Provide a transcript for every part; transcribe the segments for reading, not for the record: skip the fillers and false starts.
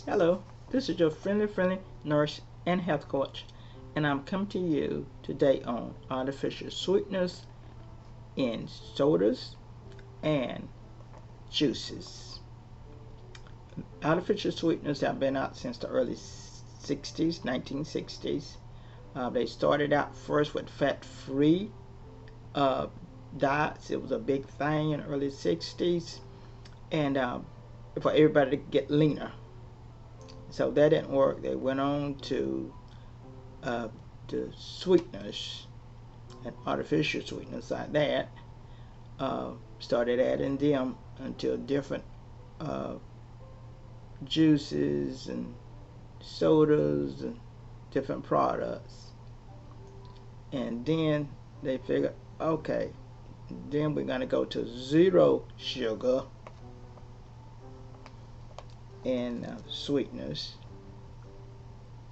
Hello, this is your friendly nurse and health coach, and I'm coming to you today on artificial sweeteners in sodas and juices. Artificial sweeteners have been out since the early 60s, 1960s. They started out first with fat-free diets. It was a big thing in the early 60s, and for everybody to get leaner. So that didn't work. They went on to the sweeteners and artificial sweeteners like that. Started adding them until different juices and sodas and different products. And then they figured, okay, then we're going to go to zero sugar and sweeteners.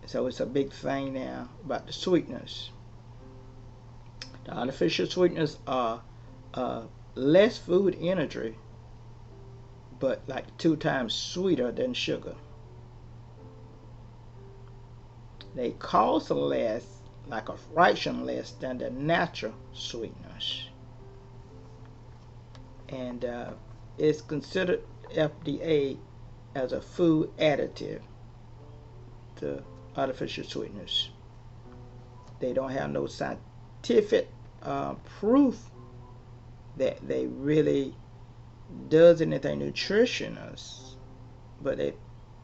So it's a big thing now about the sweeteners. The artificial sweeteners are less food energy, but like 2 times sweeter than sugar. They cost less, like a fraction less than the natural sweeteners. And it's considered FDA as a food additive, the artificial sweeteners. They don't have no scientific proof that they really does anything nutritious, but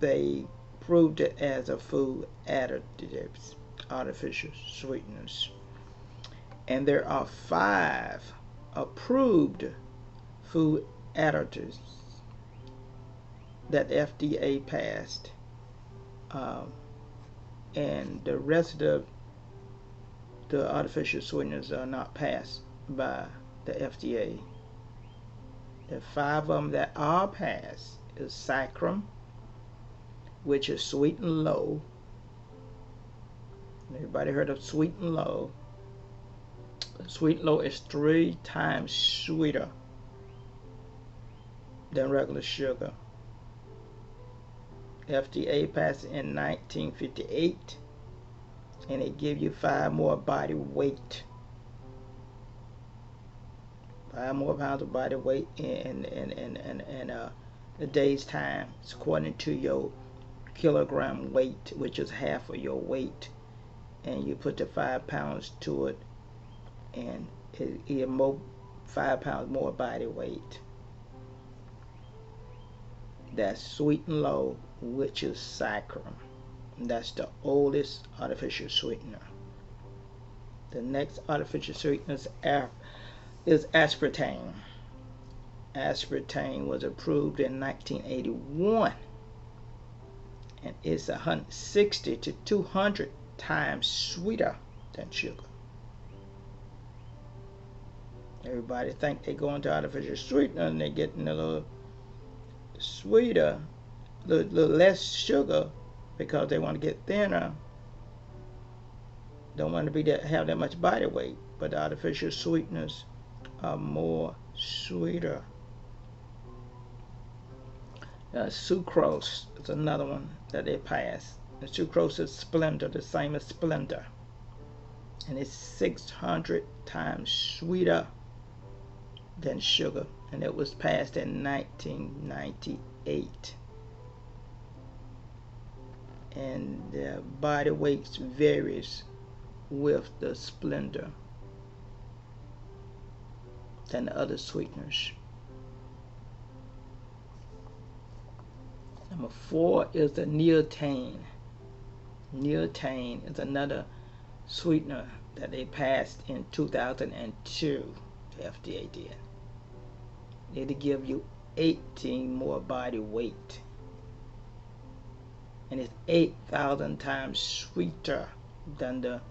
they proved it as a food additives, artificial sweeteners. And there are 5 approved food additives that FDA passed, and the rest of the artificial sweeteners are not passed by the FDA. The 5 of them that are passed is saccharin, which is sweet and low. Everybody heard of sweet and low? Sweet and low is 3 times sweeter than regular sugar. FDA passed it in 1958, and it gives you 5 more body weight. 5 more pounds of body weight in a day's time. It's according to your kilogram weight, which is half of your weight. And you put the 5 pounds to it, and it more 5 pounds more body weight. That's sweet and low, which is saccharin. That's the oldest artificial sweetener. The next artificial sweetener is aspartame. Aspartame was approved in 1981, and it's 160 to 200 times sweeter than sugar. Everybody think they go into artificial sweetener and they're getting a little sweeter, a little less sugar, because they want to get thinner, don't want to have that much body weight. But the artificial sweeteners are more sweeter. Sucrose is another one that they pass. And sucrose is Splenda, the same as Splenda, and it's 600 times sweeter than sugar, and it was passed in 1998. And the body weight varies with the Splenda than the other sweeteners. Number 4 is the neotane. Neotane is another sweetener that they passed in 2002. The FDA did. It'll give you 18 more body weight, and it's 8,000 times sweeter than the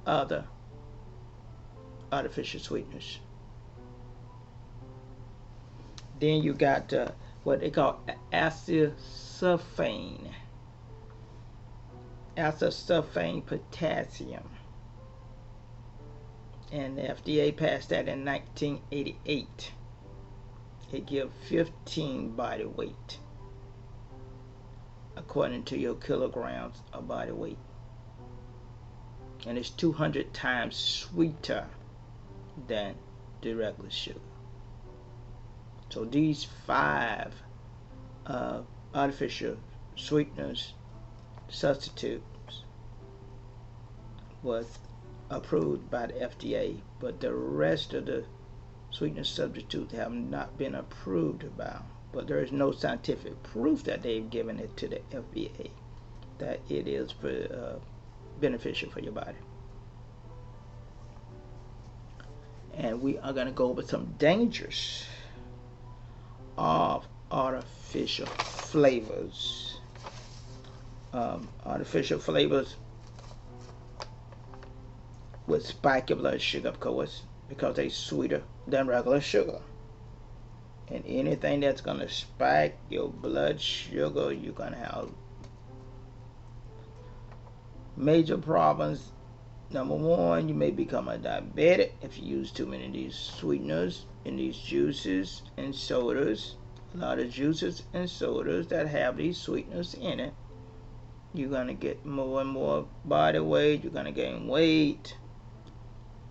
other artificial sweeteners. Then you got what they call acesulfame. Acesulfame potassium, and the FDA passed that in 1988. It gives 15 body weight. according to your kilograms of body weight. And it's 200 times sweeter than the regular sugar. So these 5 artificial sweeteners substitutes was approved by the FDA, but the rest of the sweetener substitutes have not been approved by. But there is no scientific proof that they've given it to the FDA that it is beneficial for your body. And we are going to go over some dangers of artificial flavors. Artificial flavors would spike your blood sugar, of course, because they're sweeter than regular sugar. And anything that's going to spike your blood sugar, you're going to have major problems. Number one, you may become a diabetic if you use too many of these sweeteners in these juices and sodas. A lot of juices and sodas that have these sweeteners in it. You're going to get more and more body weight. You're going to gain weight.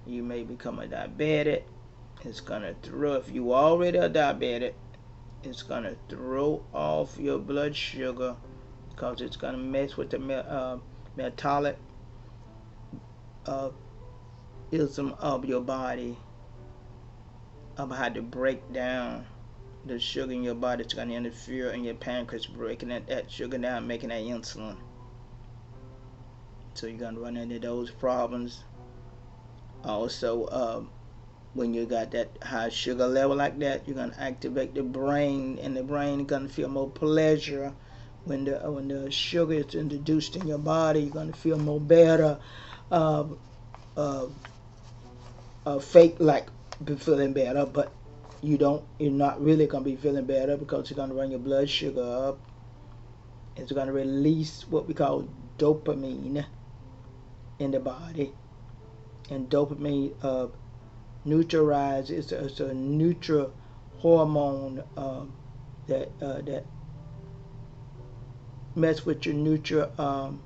You may become a diabetic. It's going to throw, if you already a diabetic, it's going to throw off your blood sugar because it's going to mess with the metabolic ism of your body, of how to break down the sugar in your body. It's going to interfere in your pancreas breaking that sugar down, making that insulin. So you're going to run into those problems. Also, when you got that high sugar level like that, you're going to activate the brain, and the brain is going to feel more pleasure. When the sugar is introduced in your body, you're going to feel more better. Fake like feeling better, but you're not really going to be feeling better because it's going to run your blood sugar up. It's going to release what we call dopamine in the body, and dopamine neutralizes. It's a neutral hormone that mess with your neutral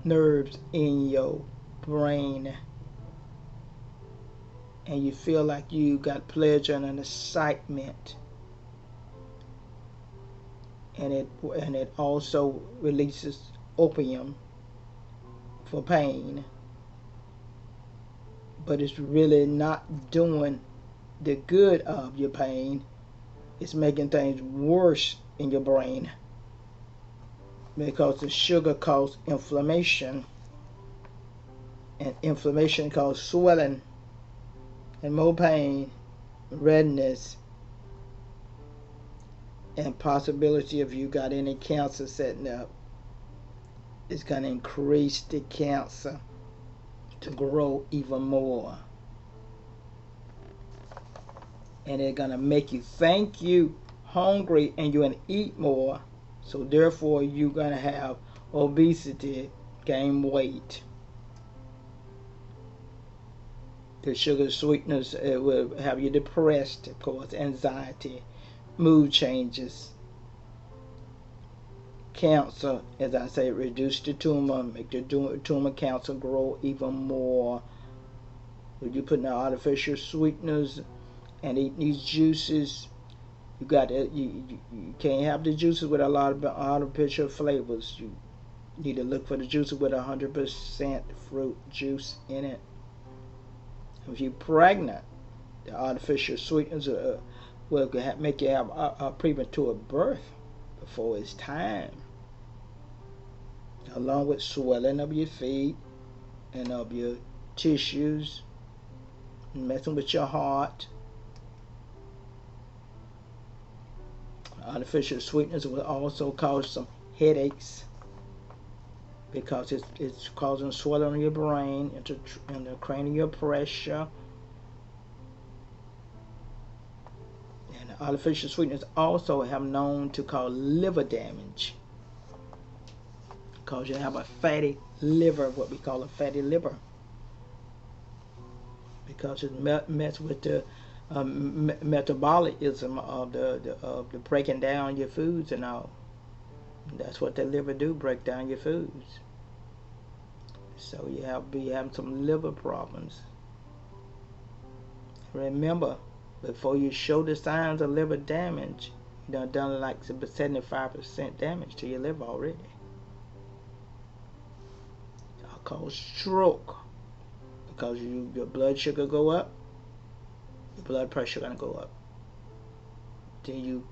nerves in your brain, and you feel like you got pleasure and an excitement. And it also releases opium for pain, but it's really not doing the good of your pain. It's making things worse in your brain, because the sugar causes inflammation, and inflammation causes swelling and more pain, redness, and possibility if you got any cancer setting up. It's going to increase the cancer to grow even more, and it's going to make you think you hungry and you're going to eat more, so therefore you're going to have obesity, gain weight. The sugar sweeteners will have you depressed, of course, anxiety, mood changes. Cancer, as I say, reduce the tumor, make the tumor cancer grow even more. When you put in the artificial sweeteners and eat these juices, you can't have the juices with a lot of artificial flavors. You need to look for the juices with 100% fruit juice in it. If you're pregnant, the artificial sweeteners will make you have a premature birth before it's time, along with swelling of your feet and of your tissues, messing with your heart. Artificial sweeteners will also cause some headaches, because it's causing swelling in your brain and the cranial pressure. And artificial sweeteners also have known to cause liver damage, because you have a fatty liver, what we call a fatty liver, because it mess with the metabolism of the breaking down your foods and all. That's what the liver do, break down your foods. So you have be having some liver problems. Remember, before you show the signs of liver damage, you done like 75% damage to your liver already. I'll call stroke, because your blood sugar go up, your blood pressure gonna go up. Then you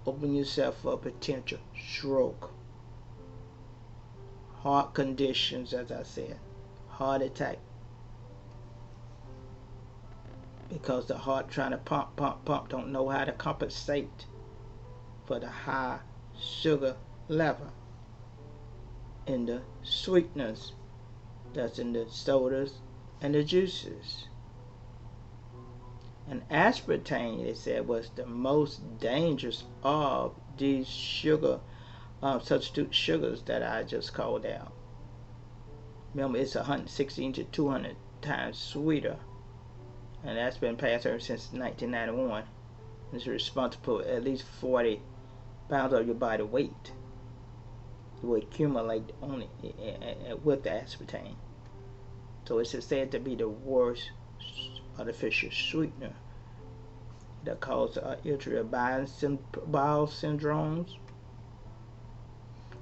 open yourself for potential stroke. Heart conditions, as I said, heart attack, because the heart trying to pump, don't know how to compensate for the high sugar level in the sweeteners that's in the sodas and the juices. And aspartame, they said, was the most dangerous of these sugar substitute sugars that I just called out. Remember, it's 116 to 200 times sweeter, and that's been passed ever since 1991. It's responsible for at least 40 pounds of your body weight. It will accumulate only with the aspartame. So it's said to be the worst artificial sweetener that causes irritable bowel syndromes.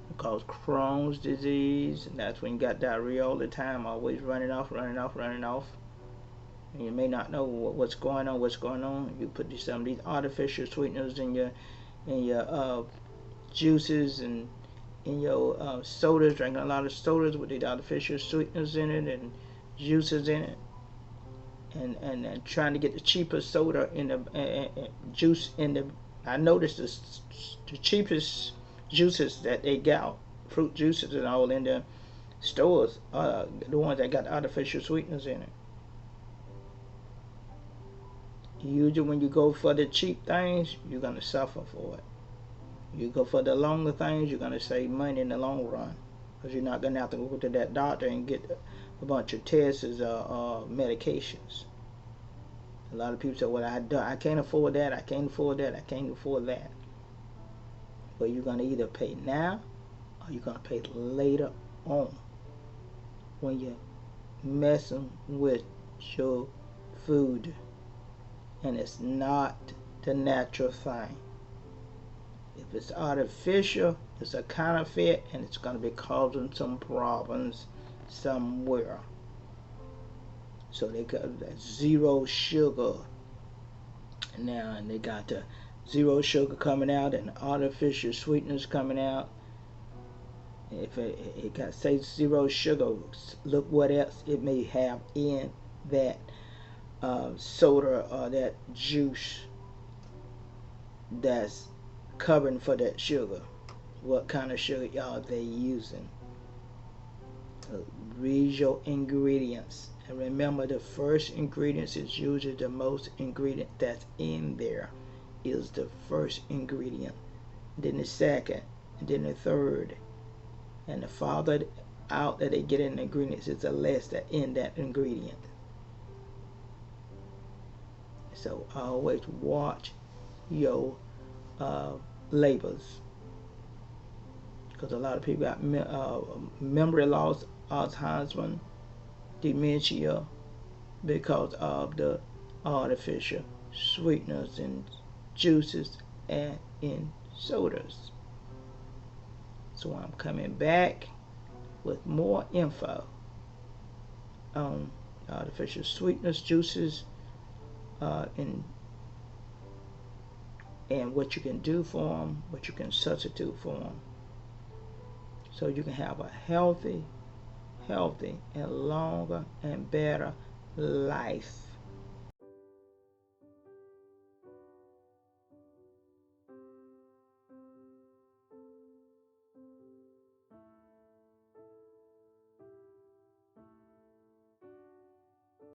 It causes Crohn's disease, and that's when you got diarrhea all the time, always running off. And you may not know what's going on. You put some of these artificial sweeteners in your juices and in your sodas, drinking a lot of sodas with these artificial sweeteners in it and juices in it, and trying to get the cheapest soda in the juice in the. I noticed the cheapest juices that they got, fruit juices and all in the stores, the ones that got artificial sweeteners in it. Usually when you go for the cheap things, you're going to suffer for it. You go for the longer things, you're going to save money in the long run, because you're not going to have to go to that doctor and get a bunch of tests or medications. A lot of people say, well, I can't afford that, I can't afford that. But you're going to either pay now or you're going to pay later on when you're messing with your food. And it's not the natural thing. If it's artificial, it's a counterfeit, and it's going to be causing some problems somewhere. So they got that zero sugar now, and they got the zero sugar coming out and artificial sweeteners coming out. If it got say zero sugar, look what else it may have in that soda or that juice that's covering for that sugar. What kind of sugar y'all they using? Read your ingredients, and remember, the first ingredients is usually the most ingredient that's in there is the first ingredient, then the second, and then the third, and the farther out that they get in the ingredients is the less that in that ingredient. So always watch your labels, because a lot of people got memory loss, Alzheimer's, dementia, because of the artificial sweeteners in juices and in sodas. So I'm coming back with more info on artificial sweeteners, juices, and what you can do for them, what you can substitute for them, so you can have a healthy and longer and better life.